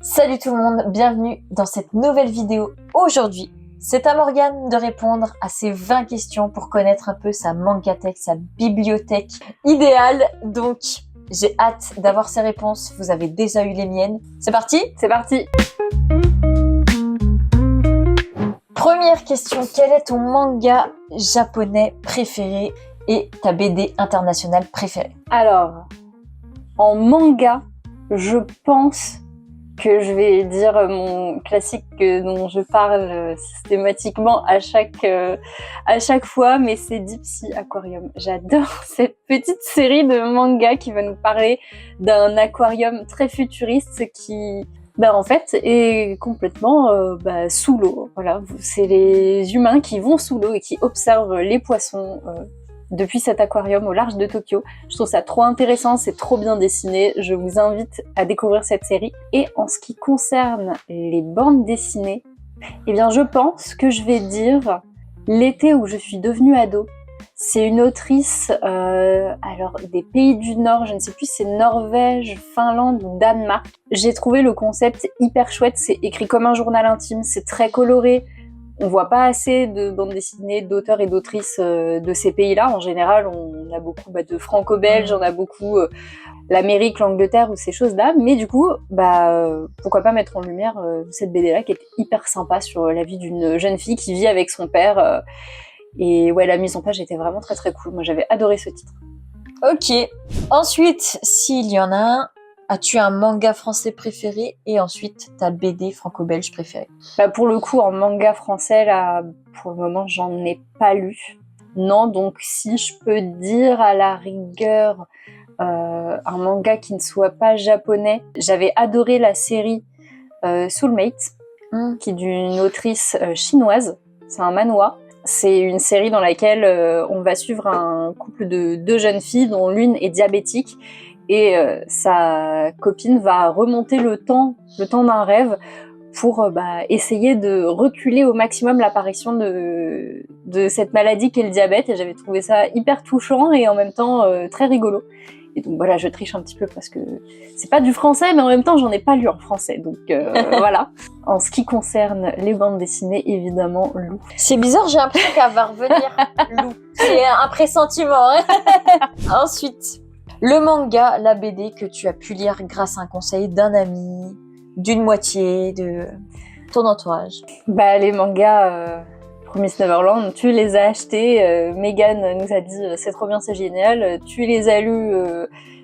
Salut tout le monde, bienvenue dans cette nouvelle vidéo. Aujourd'hui, c'est à Morgane de répondre à ces 20 questions pour connaître un peu sa mangatech, sa bibliothèque idéale. Donc, j'ai hâte d'avoir ces réponses. Vous avez déjà eu les miennes. C'est parti? C'est parti! Première question, quel est ton manga japonais préféré et ta BD internationale préférée? Alors, en manga, je pense que je vais dire mon classique dont je parle systématiquement à chaque fois, mais c'est Deep Sea Aquarium. J'adore cette petite série de mangas qui va nous parler d'un aquarium très futuriste qui, en fait, est complètement sous l'eau. Voilà, c'est les humains qui vont sous l'eau et qui observent les poissons depuis cet aquarium au large de Tokyo. Je trouve ça trop intéressant, c'est trop bien dessiné. Je vous invite à découvrir cette série. Et en ce qui concerne les bandes dessinées, eh bien je pense que je vais dire L'été où je suis devenue ado. C'est une autrice alors des pays du Nord, je ne sais plus si c'est Norvège, Finlande ou Danemark. J'ai trouvé le concept hyper chouette, c'est écrit comme un journal intime, c'est très coloré. On voit pas assez de bandes dessinées d'auteurs et d'autrices de ces pays-là. En général, on a beaucoup de franco-belges, on a beaucoup l'Amérique, l'Angleterre ou ces choses-là. Mais du coup, pourquoi pas mettre en lumière cette BD-là qui est hyper sympa sur la vie d'une jeune fille qui vit avec son père. Et ouais, la mise en page était vraiment très très cool. Moi, j'avais adoré ce titre. Ok. Ensuite, s'il y en a un, as-tu un manga français préféré et ensuite ta BD franco-belge préférée? Pour le coup, en manga français, là, pour le moment, j'en ai pas lu. Non, donc si je peux dire à la rigueur un manga qui ne soit pas japonais, j'avais adoré la série Soulmate, qui est d'une autrice chinoise. C'est un manhwa. C'est une série dans laquelle on va suivre un couple de deux jeunes filles dont l'une est diabétique. Et sa copine va remonter le temps d'un rêve pour essayer de reculer au maximum l'apparition de cette maladie qu'est le diabète. Et j'avais trouvé ça hyper touchant et en même temps très rigolo. Et donc voilà, je triche un petit peu parce que c'est pas du français, mais en même temps j'en ai pas lu en français. Donc voilà. En ce qui concerne les bandes dessinées, évidemment, Lou. C'est bizarre, j'ai l'impression qu'elle va revenir, Lou. C'est un pressentiment. Hein. Ensuite, le manga, la BD que tu as pu lire grâce à un conseil d'un ami, d'une moitié, de ton entourage. Les mangas Promise Neverland, tu les as achetés. Megan nous a dit c'est trop bien, c'est génial. Tu les as lus,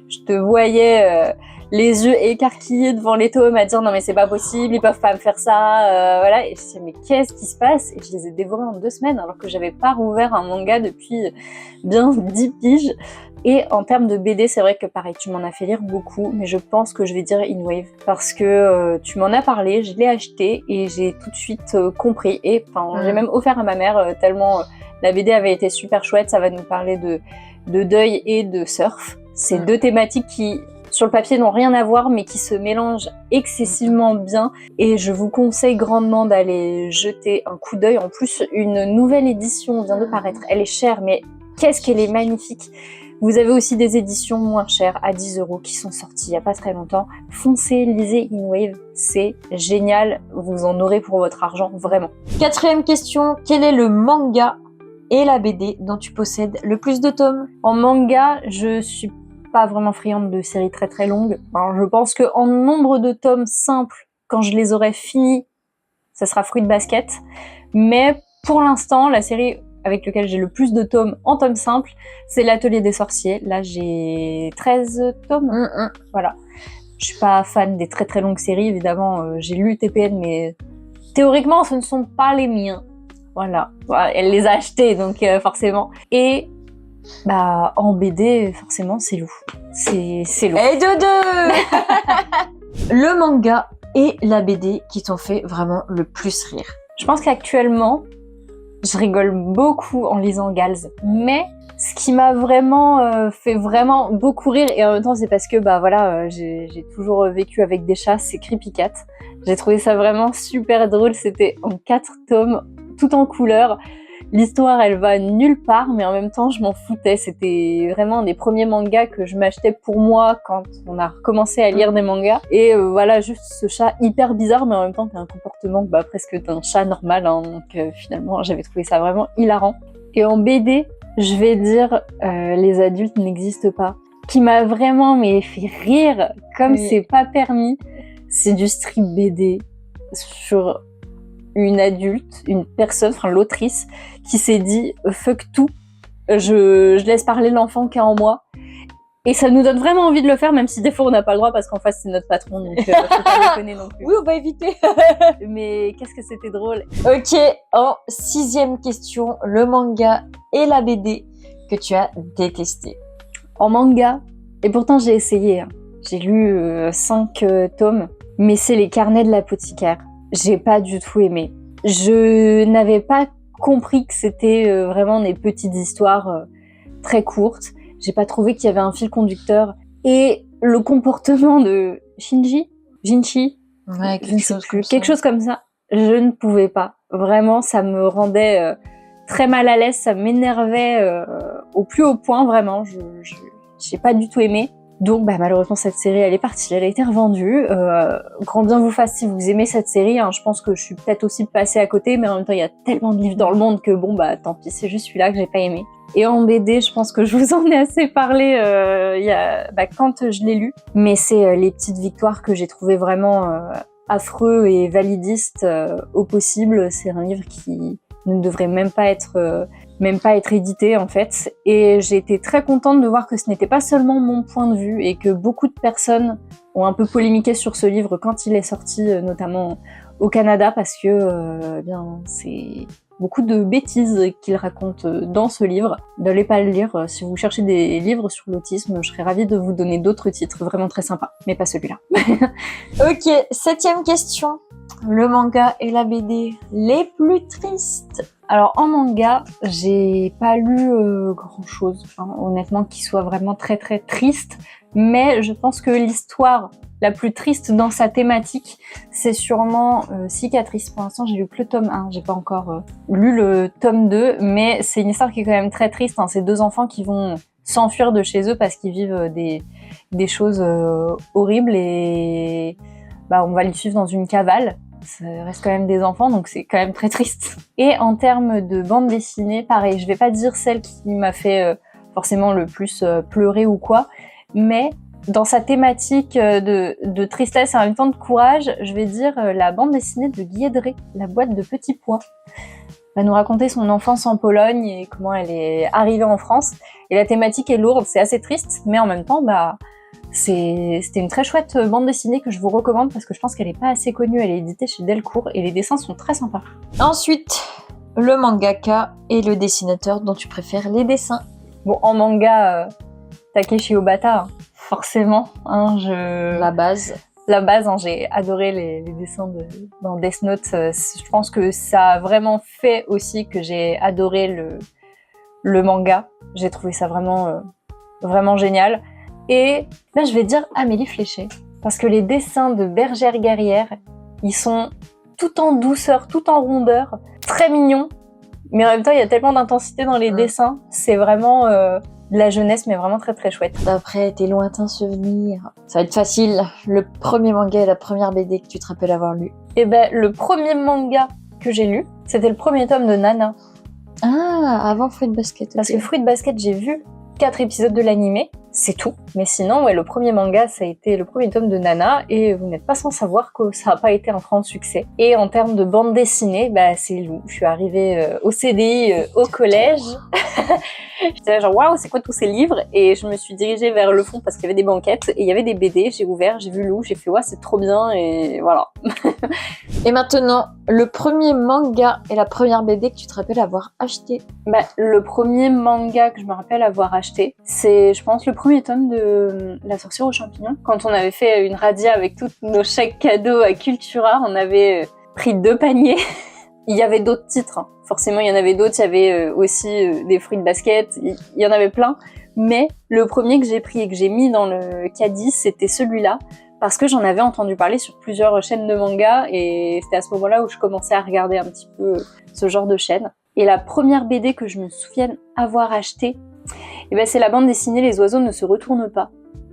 je te voyais les yeux écarquillés devant les tomes à dire non mais c'est pas possible, ils peuvent pas me faire ça. Voilà. Et je me suis dit mais qu'est-ce qui se passe? Et je les ai dévorés en 2 semaines alors que j'avais pas rouvert un manga depuis bien 10 piges. Et en termes de BD, c'est vrai que pareil, tu m'en as fait lire beaucoup, mais je pense que je vais dire In Wave parce que tu m'en as parlé, je l'ai acheté et j'ai tout de suite compris. Et j'ai même offert à ma mère tellement la BD avait été super chouette. Ça va nous parler de deuil et de surf. C'est 2 thématiques qui, sur le papier, n'ont rien à voir, mais qui se mélangent excessivement bien. Et je vous conseille grandement d'aller jeter un coup d'œil. En plus, une nouvelle édition vient de paraître. Elle est chère, mais qu'est-ce qu'elle est magnifique! Vous avez aussi des éditions moins chères à 10 € qui sont sorties il n'y a pas très longtemps. Foncez, lisez In Wave, c'est génial. Vous en aurez pour votre argent, vraiment. 4e question, quel est le manga et la BD dont tu possèdes le plus de tomes? En manga, je suis pas vraiment friande de séries très très longues. Alors, je pense qu'en nombre de tomes simples, quand je les aurai finis, ça sera Fruit Basket. Mais pour l'instant, la série avec lequel j'ai le plus de tomes en tomes simples, c'est l'Atelier des sorciers. Là, j'ai 13 tomes. Voilà. Je suis pas fan des très très longues séries, évidemment. J'ai lu TPN, mais théoriquement, ce ne sont pas les miens. Voilà. Elle les a achetés, donc forcément. Et en BD, forcément, c'est Lou. C'est Lou. Et de Le manga et la BD qui t'ont fait vraiment le plus rire? Je pense qu'actuellement, je rigole beaucoup en lisant Gals, mais ce qui m'a vraiment fait vraiment beaucoup rire, et en même temps c'est parce que j'ai toujours vécu avec des chats, c'est Creepy Cat. J'ai trouvé ça vraiment super drôle, c'était en 4 tomes, tout en couleur. L'histoire, elle va nulle part, mais en même temps, je m'en foutais. C'était vraiment un des premiers mangas que je m'achetais pour moi quand on a recommencé à lire des mangas. Et voilà, juste ce chat hyper bizarre, mais en même temps, qui a un comportement presque d'un chat normal. Hein, donc finalement, j'avais trouvé ça vraiment hilarant. Et en BD, je vais dire Les adultes n'existent pas, qui m'a vraiment fait rire comme c'est pas permis. C'est du strip BD sur une adulte, une personne, enfin l'autrice, qui s'est dit fuck tout, je laisse parler l'enfant qui est en moi. Et ça nous donne vraiment envie de le faire, même si des fois on n'a pas le droit parce qu'en face c'est notre patron, donc faut pas déconner non plus. Oui, on va éviter. Mais qu'est-ce que c'était drôle. Ok, en 6e question, le manga et la BD que tu as détesté. En manga, et pourtant j'ai essayé, hein. J'ai lu 5 tomes, mais c'est Les Carnets de l'apothicaire. J'ai pas du tout aimé. Je n'avais pas compris que c'était vraiment des petites histoires très courtes. J'ai pas trouvé qu'il y avait un fil conducteur. Et le comportement de Jinchi, ouais, quelque chose comme ça, je ne pouvais pas. Vraiment, ça me rendait très mal à l'aise, ça m'énervait au plus haut point, vraiment. J'ai pas du tout aimé. Donc malheureusement cette série elle est partie, elle a été revendue. Grand bien vous fasse si vous aimez cette série, hein. Je pense que je suis peut-être aussi passée à côté, mais en même temps il y a tellement de livres dans le monde que tant pis, c'est juste celui-là que j'ai pas aimé. Et en BD, je pense que je vous en ai assez parlé quand je l'ai lu, mais c'est Les Petites Victoires que j'ai trouvé vraiment affreux et validiste au possible. C'est un livre qui ne devrait même pas être édité en fait. Et j'ai été très contente de voir que ce n'était pas seulement mon point de vue et que beaucoup de personnes ont un peu polémiqué sur ce livre quand il est sorti, notamment au Canada, parce que c'est beaucoup de bêtises qu'il raconte dans ce livre. N'allez pas le lire. Si vous cherchez des livres sur l'autisme, je serais ravie de vous donner d'autres titres vraiment très sympas, mais pas celui-là. Ok, 7e question. Le manga et la BD les plus tristes. Alors en manga, j'ai pas lu grand chose, honnêtement, qui soit vraiment très très triste, mais je pense que l'histoire la plus triste dans sa thématique, c'est sûrement Cicatrice. Pour l'instant, j'ai lu que le tome 1, j'ai pas encore lu le tome 2, mais c'est une histoire qui est quand même très triste, hein. C'est 2 enfants qui vont s'enfuir de chez eux parce qu'ils vivent des choses horribles et on va les suivre dans une cavale. Ça reste quand même des enfants, donc c'est quand même très triste. Et en termes de bande dessinée, pareil, je vais pas dire celle qui m'a fait forcément le plus pleurer ou quoi, mais dans sa thématique de tristesse et en même temps de courage, je vais dire la bande dessinée de Guy Edré, La boîte de petits pois. Elle va nous raconter son enfance en Pologne et comment elle est arrivée en France. Et la thématique est lourde, c'est assez triste, mais en même temps, c'était une très chouette bande dessinée que je vous recommande parce que je pense qu'elle est pas assez connue. Elle est éditée chez Delcourt et les dessins sont très sympas. Ensuite, le mangaka et le dessinateur dont tu préfères les dessins. Bon, en manga, Takeshi Obata, forcément. La base. Hein, j'ai adoré les dessins dans Death Note. Je pense que ça a vraiment fait aussi que j'ai adoré le manga. J'ai trouvé ça vraiment, vraiment génial. Et là, je vais dire Amélie Fléchet, parce que les dessins de Bergère Guerrière, ils sont tout en douceur, tout en rondeur, très mignons, mais en même temps, il y a tellement d'intensité dans les dessins, c'est vraiment de la jeunesse, mais vraiment très très chouette. D'après tes lointains souvenirs, ça va être facile, le premier manga et la première BD que tu te rappelles avoir lu. Et le premier manga que j'ai lu, c'était le premier tome de Nana. Ah, avant Fruit Basket. Parce que Fruit Basket, j'ai vu 4 épisodes de l'animé, c'est tout. Mais sinon, le premier manga, ça a été le premier tome de Nana, et vous n'êtes pas sans savoir que ça n'a pas été un franc succès. Et en termes de bande dessinée, c'est Lou. Je suis arrivée au CDI, au collège. J'étais là genre, waouh, c'est quoi tous ces livres? Et je me suis dirigée vers le fond parce qu'il y avait des banquettes, et il y avait des BD, j'ai ouvert, j'ai vu Lou, j'ai fait, ouais, c'est trop bien, et voilà. Et maintenant, le premier manga et la première BD que tu te rappelles avoir acheté? Le premier manga que je me rappelle avoir acheté, c'est, je pense, le premier tome de La sorcière aux champignons. Quand on avait fait une radia avec tous nos chèques cadeaux à Cultura, on avait pris 2 paniers. Il y avait d'autres titres, hein. Forcément il y en avait d'autres, il y avait aussi des fruits de basket, il y en avait plein. Mais le premier que j'ai pris et que j'ai mis dans le caddie, c'était celui-là. Parce que j'en avais entendu parler sur plusieurs chaînes de manga et c'était à ce moment-là où je commençais à regarder un petit peu ce genre de chaîne. Et la première BD que je me souvienne avoir achetée, c'est la bande dessinée Les oiseaux ne se retournent pas.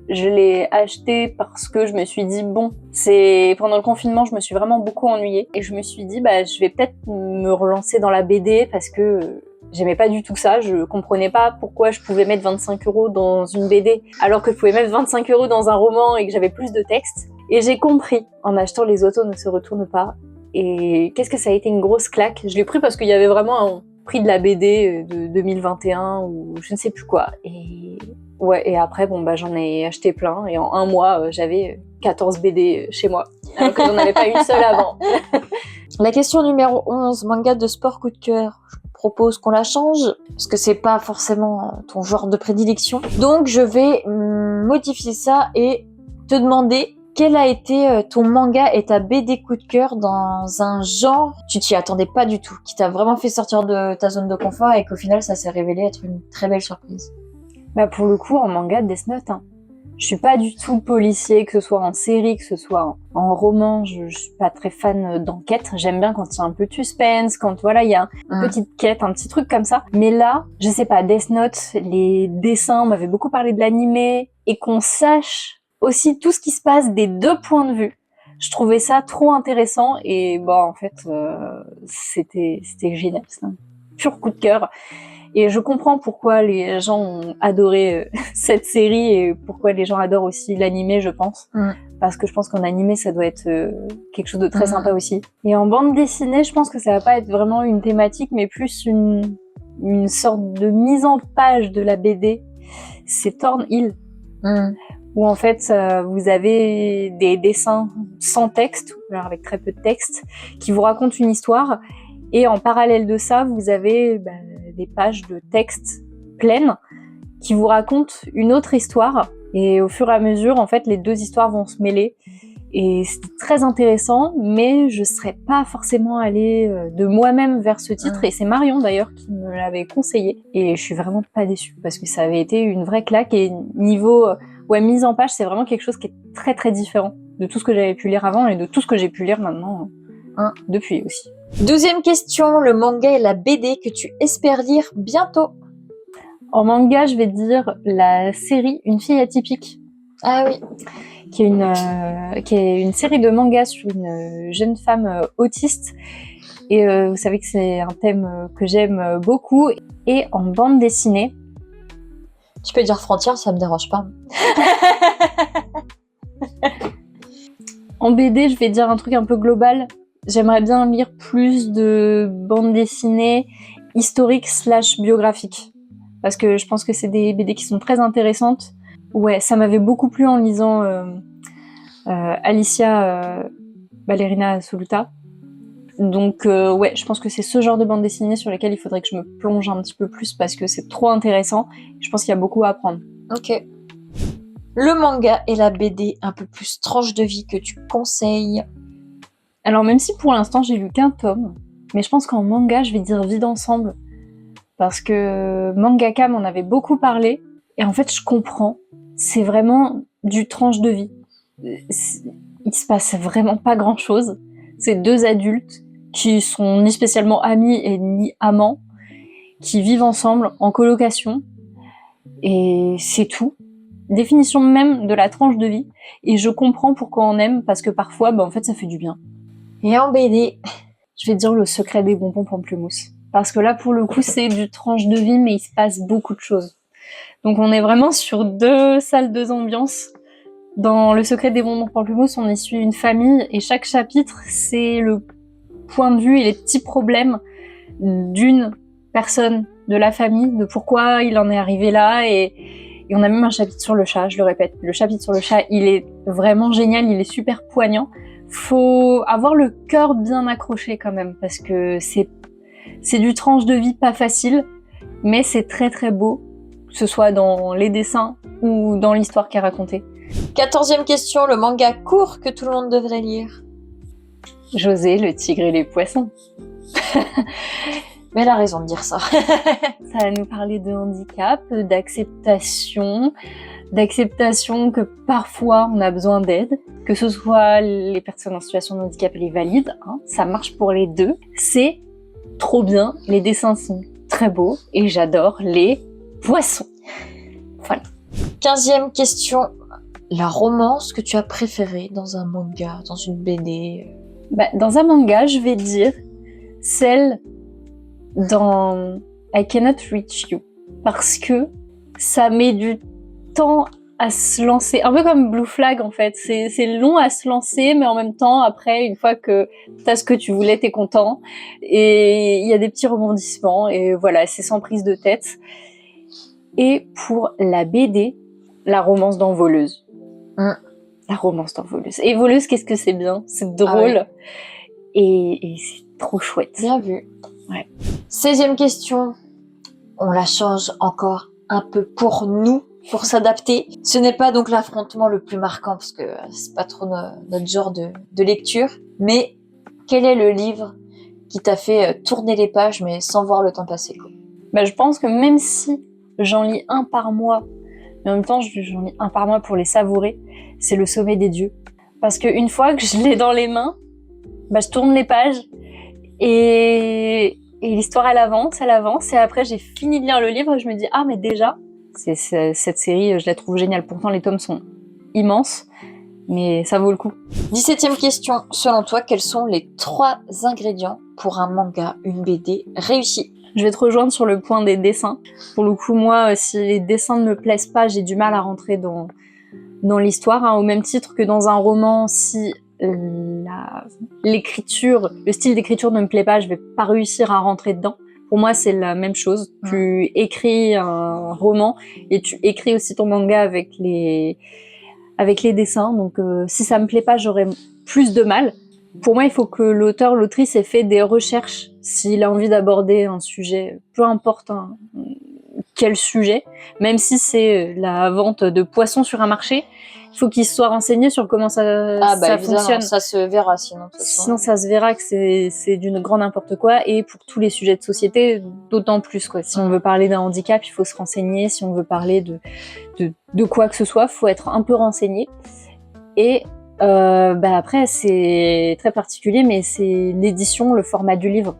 Je l'ai achetée parce que je me suis dit, pendant le confinement, je me suis vraiment beaucoup ennuyée. Et je me suis dit, je vais peut-être me relancer dans la BD parce que j'aimais pas du tout ça. Je comprenais pas pourquoi je pouvais mettre 25 € dans une BD alors que je pouvais mettre 25 € dans un roman et que j'avais plus de texte. Et j'ai compris en achetant Les oiseaux ne se retournent pas. Et qu'est-ce que ça a été une grosse claque. Je l'ai pris parce qu'il y avait vraiment un prix de la BD de 2021 ou je ne sais plus quoi. Et après, j'en ai acheté plein. Et en un mois, j'avais 14 BD chez moi. Alors que j'en avais pas une seule avant. La question numéro 11, manga de sport coup de cœur. Je propose qu'on la change, parce que c'est pas forcément ton genre de prédilection. Donc je vais modifier ça et te demander quel a été ton manga et ta BD coup de cœur dans un genre tu t'y attendais pas du tout, qui t'a vraiment fait sortir de ta zone de confort et qu'au final ça s'est révélé être une très belle surprise. Pour le coup, en manga, Death Note. Je suis pas du tout policier, que ce soit en série, que ce soit en roman. Je suis pas très fan d'enquête. J'aime bien quand il y a un peu de suspense, quand il y a une petite quête, un petit truc comme ça. Mais là, je sais pas, Death Note, les dessins, on m'avait beaucoup parlé de l'animé, et qu'on sache aussi tout ce qui se passe des deux points de vue. Je trouvais ça trop intéressant et en fait, c'était génial. C'est un pur coup de cœur. Et je comprends pourquoi les gens ont adoré cette série et pourquoi les gens adorent aussi l'animé, je pense. Parce que je pense qu'en animé, ça doit être quelque chose de très sympa aussi. Et en bande dessinée, je pense que ça va pas être vraiment une thématique, mais plus une sorte de mise en page de la BD. C'est Thornhill. Où en fait, vous avez des dessins sans texte, alors avec très peu de texte, qui vous racontent une histoire. Et en parallèle de ça, vous avez des pages de texte pleines qui vous racontent une autre histoire. Et au fur et à mesure, en fait, les deux histoires vont se mêler. Et c'est très intéressant, mais je serais pas forcément allée de moi-même vers ce titre. Et c'est Marion d'ailleurs qui me l'avait conseillé. Et je suis vraiment pas déçue parce que ça avait été une vraie claque. Et niveau mise en page, c'est vraiment quelque chose qui est très très différent de tout ce que j'avais pu lire avant et de tout ce que j'ai pu lire maintenant depuis aussi. 12e question, le manga et la BD que tu espères lire bientôt. En manga, je vais dire la série Une fille atypique. Ah oui. Qui est une série de mangas sur une jeune femme autiste. Et vous savez que c'est un thème que j'aime beaucoup. Et en bande dessinée... Tu peux dire frontière, ça me dérange pas. En BD, je vais dire un truc un peu global. J'aimerais bien lire plus de bandes dessinées historiques / biographiques. Parce que je pense que c'est des BD qui sont très intéressantes. Ouais, ça m'avait beaucoup plu en lisant Alicia Ballerina Assoluta. Donc je pense que c'est ce genre de bande dessinée sur lesquelles il faudrait que je me plonge un petit peu plus parce que c'est trop intéressant. Je pense qu'il y a beaucoup à apprendre. Ok. Le manga et la BD un peu plus tranche de vie que tu conseilles. Alors même si pour l'instant j'ai lu qu'un tome, mais je pense qu'en manga je vais dire Vie d'ensemble. Parce que Mangaka m'en avait beaucoup parlé. Et en fait je comprends. C'est vraiment du tranche de vie. Il se passe vraiment pas grand chose. C'est deux adultes qui sont ni spécialement amis et ni amants, qui vivent ensemble en colocation. Et c'est tout. Définition même de la tranche de vie. Et je comprends pourquoi on aime, parce que parfois, en fait, ça fait du bien. Et en BD, je vais dire Le secret des bonbons pamplemousse. Parce que là, pour le coup, c'est du tranche de vie, mais il se passe beaucoup de choses. Donc on est vraiment sur deux salles, deux ambiances. Dans Le secret des bonbons pamplemousse, on y suit une famille, et chaque chapitre, c'est le point de vue et les petits problèmes d'une personne de la famille, de pourquoi il en est arrivé là, et on a même un chapitre sur le chat, je le répète. Le chapitre sur le chat, il est vraiment génial, il est super poignant. Faut avoir le cœur bien accroché quand même, parce que c'est du tranche de vie pas facile, mais c'est très très beau, que ce soit dans les dessins ou dans l'histoire qui est racontée. 14e question, le manga court que tout le monde devrait lire. José, le tigre et les poissons. Mais elle a raison de dire ça. Ça va nous parler de handicap, d'acceptation que parfois on a besoin d'aide, que ce soit les personnes en situation de handicap et les valides, ça marche pour les deux. C'est trop bien, les dessins sont très beaux et j'adore les poissons. Voilà. 15e question, la romance que tu as préférée dans un manga, dans une BD? Dans un manga, je vais dire celle dans I Cannot Reach You, parce que ça met du temps à se lancer, un peu comme Blue Flag en fait, c'est long à se lancer, mais en même temps, après, une fois que t'as ce que tu voulais, t'es content, et il y a des petits rebondissements, et voilà, c'est sans prise de tête. Et pour la BD, la romance dans Voleuse. La romance dans Voleuse. Et Voleuse, qu'est-ce que c'est bien, c'est drôle, et c'est trop chouette. Bien vu. Ouais. 16e question, on la change encore un peu pour nous, pour s'adapter. Ce n'est pas donc l'affrontement le plus marquant, parce que c'est pas trop notre genre de lecture, mais quel est le livre qui t'a fait tourner les pages, mais sans voir le temps passer, quoi? Je pense que même si j'en lis un par mois, mais en même temps j'en lis un par mois pour les savourer, c'est Le Sommet des Dieux. Parce qu'une fois que je l'ai dans les mains, je tourne les pages, et l'histoire elle avance, et après j'ai fini de lire le livre et je me dis « Ah mais déjà !» Cette série, je la trouve géniale. Pourtant, les tomes sont immenses, mais ça vaut le coup. 17e question. Selon toi, quels sont les 3 ingrédients pour un manga, une BD réussie? Je vais te rejoindre sur le point des dessins. Pour le coup, moi, si les dessins ne me plaisent pas, j'ai du mal à rentrer dans l'histoire. Au même titre que dans un roman, si l'écriture, le style d'écriture ne me plaît pas, je vais pas réussir à rentrer dedans. Pour moi, c'est la même chose. Tu écris un roman et tu écris aussi ton manga avec les dessins. Donc, si ça me plaît pas, j'aurai plus de mal. Pour moi, il faut que l'auteur, l'autrice ait fait des recherches s'il a envie d'aborder un sujet, peu importe quel sujet, même si c'est la vente de poissons sur un marché. Il faut qu'il soit renseigné sur comment ça fonctionne. Ça se verra sinon. Sinon, ça se verra que c'est d'une grande n'importe quoi. Et pour tous les sujets de société, d'autant plus, quoi. Si on veut parler d'un handicap, il faut se renseigner. Si on veut parler de quoi que ce soit, il faut être un peu renseigné. Et après, c'est très particulier, mais c'est l'édition, le format du livre.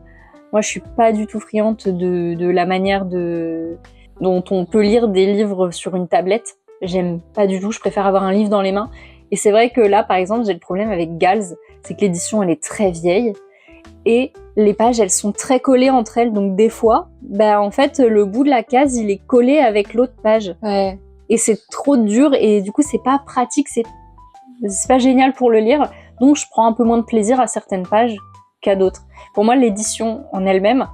Moi, je suis pas du tout friande de la manière dont on peut lire des livres sur une tablette. J'aime pas du tout, je préfère avoir un livre dans les mains. Et c'est vrai que là, par exemple, j'ai le problème avec Gals, c'est que l'édition, elle est très vieille. Et les pages, elles sont très collées entre elles. Donc des fois, en fait, le bout de la case, il est collé avec l'autre page. Ouais. Et c'est trop dur, et du coup, c'est pas pratique, c'est pas génial pour le lire. Donc je prends un peu moins de plaisir à certaines pages qu'à d'autres. Pour moi, l'édition en elle-même,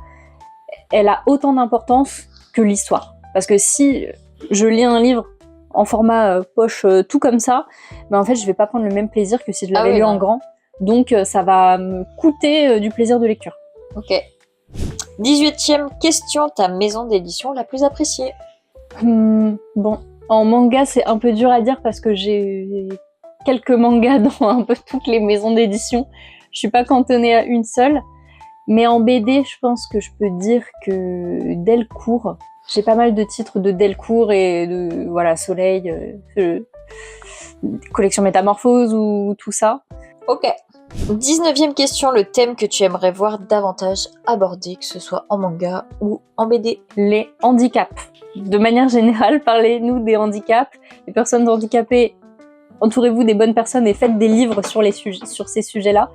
elle a autant d'importance que l'histoire. Parce que si je lis un livre en format poche, tout comme ça, en fait, je vais pas prendre le même plaisir que si je l'avais lu en grand. Donc, ça va me coûter du plaisir de lecture. Ok. 18e question, ta maison d'édition la plus appréciée? En manga, c'est un peu dur à dire parce que j'ai quelques mangas dans un peu toutes les maisons d'édition. Je suis pas cantonnée à une seule. Mais en BD, je pense que je peux dire que Delcourt, j'ai pas mal de titres de Delcourt et de Soleil, collection Métamorphose ou tout ça. Ok. 19e question, le thème que tu aimerais voir davantage abordé, que ce soit en manga ou en BD? Les handicaps. De manière générale, parlez-nous des handicaps. Les personnes handicapées, entourez-vous des bonnes personnes et faites des livres sur ces sujets-là.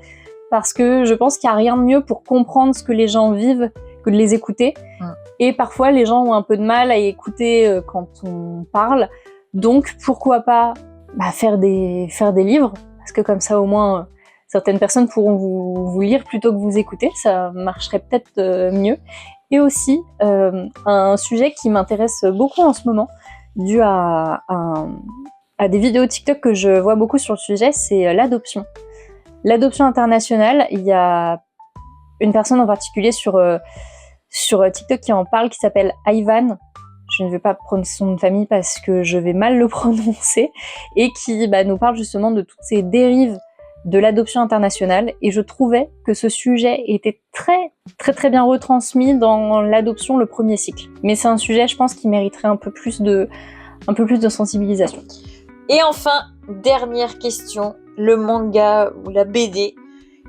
Parce que je pense qu'il n'y a rien de mieux pour comprendre ce que les gens vivent que de les écouter. Et parfois, les gens ont un peu de mal à écouter quand on parle. Donc, pourquoi pas faire des livres? Parce que comme ça, au moins, certaines personnes pourront vous lire plutôt que vous écouter. Ça marcherait peut-être mieux. Et aussi, un sujet qui m'intéresse beaucoup en ce moment, dû à des vidéos TikTok que je vois beaucoup sur le sujet, c'est l'adoption. L'adoption internationale, il y a une personne en particulier sur TikTok qui en parle, qui s'appelle Ivan. Je ne vais pas prononcer son nom de famille parce que je vais mal le prononcer, et qui nous parle justement de toutes ces dérives de l'adoption internationale. Et je trouvais que ce sujet était très très très bien retransmis dans l'adoption, le premier cycle. Mais c'est un sujet, je pense, qui mériterait un peu plus de sensibilisation. Et enfin, dernière question, le manga ou la BD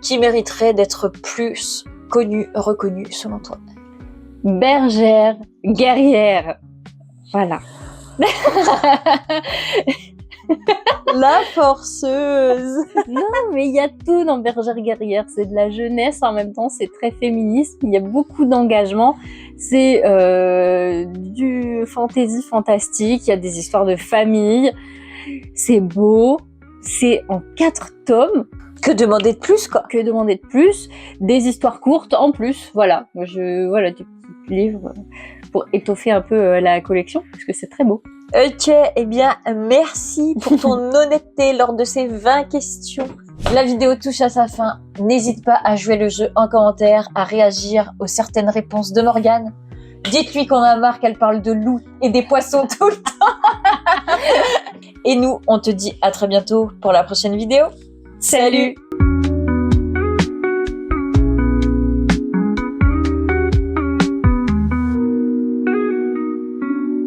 qui mériterait d'être plus connue, reconnue selon toi? Bergère, guerrière. Voilà. La forceuse. Non, mais il y a tout dans Bergère guerrière. C'est de la jeunesse, en même temps, c'est très féministe. Il y a beaucoup d'engagement. C'est du fantasy fantastique. Il y a des histoires de famille. C'est beau. C'est en 4 tomes. Que demander de plus, quoi? Que demander de plus? Des histoires courtes en plus. Voilà. Voilà, des petits livres pour étoffer un peu la collection, parce que c'est très beau. Ok, eh bien, merci pour ton honnêteté lors de ces 20 questions. La vidéo touche à sa fin. N'hésite pas à jouer le jeu en commentaire, à réagir aux certaines réponses de Morgane. Dites-lui qu'on a marre qu'elle parle de loups et des poissons tout le temps. Et nous, on te dit à très bientôt pour la prochaine vidéo. Salut!